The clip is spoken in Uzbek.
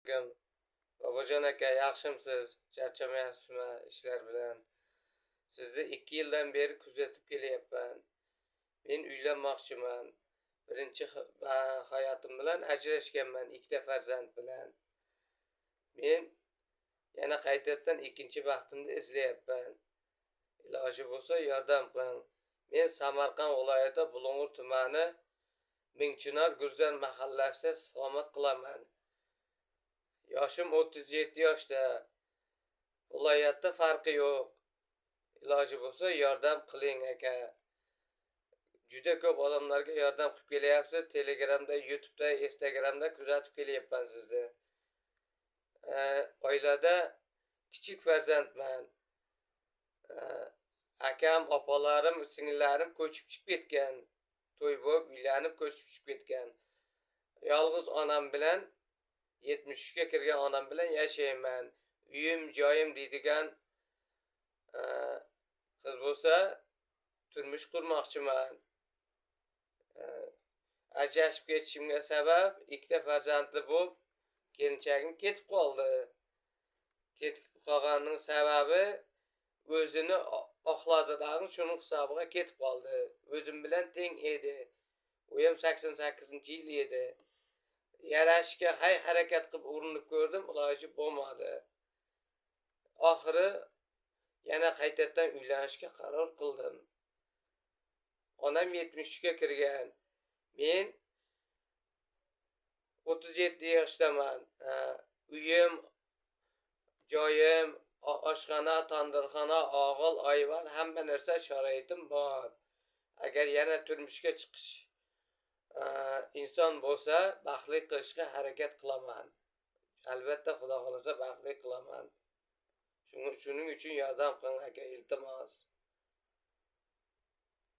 alaykum. Babajon aka, yaxshimisiz? Charchamayapsizmi ishlar bilan? Sizni 2 yildan beri kuzatib kelyapman. Men uylanmoqchiman. Birinchi hayotim bilan ajrashganman, 2 ta farzand bilan. Men yana qaytadan ikkinchi baxtimni izlayapman. Iloji bo'lsa yordam qiling. Men Samarqand viloyati Bulung'ur tumani Mingchinor Gulzar mahallasida istiqomat qilaman. Yoshim 37 yoshda. Viloyatda farqi yo'q. Iloji bo'lsa yordam qiling aka. Juda ko'p odamlarga yordam qilib kelyapsiz. Telegramda, YouTube'da, Instagramda kuzatib kelyapman sizni. Oilada kichik farzandman. Akam, opalarim, singillarim ko'chib chiqib ketgan. To'y bo'lib, uylanib ko'chib chiqib ketgan. Yolg'iz onam bilan 73 ga kirgan onam bilan yashayman. Uyim, joyim deydigan qiz bo'lsa, turmush qurmoqchiman. Ajrashib ketishimga sabab 2 ta farzandli bo'lib, kelinchagim ketib qoldi. Ketib qolganining sababi o'zini oqladi, shuning hisobiga ketib qoldi. O'zim bilan teng edi. U ham 88-yil edi. Yarashishga harakat qilib urinib ko'rdim, iloji bo'lmadi. Oxiri yana qaytadan uylanishga qaror qildim. Onam 73 ga kirgan. Men 37 yoshdaman. Uyim, joyim, oshxona, tandirxona, og'il, oyvar, hamma narsa sharoitim bor. Agar yana turmushga chiqish inson bo'lsa, baxtli qilishga harakat qilaman. Albatta, Xudo xolasa baxtli qilaman. Shuning uchun yordam qiling aka, iltimos.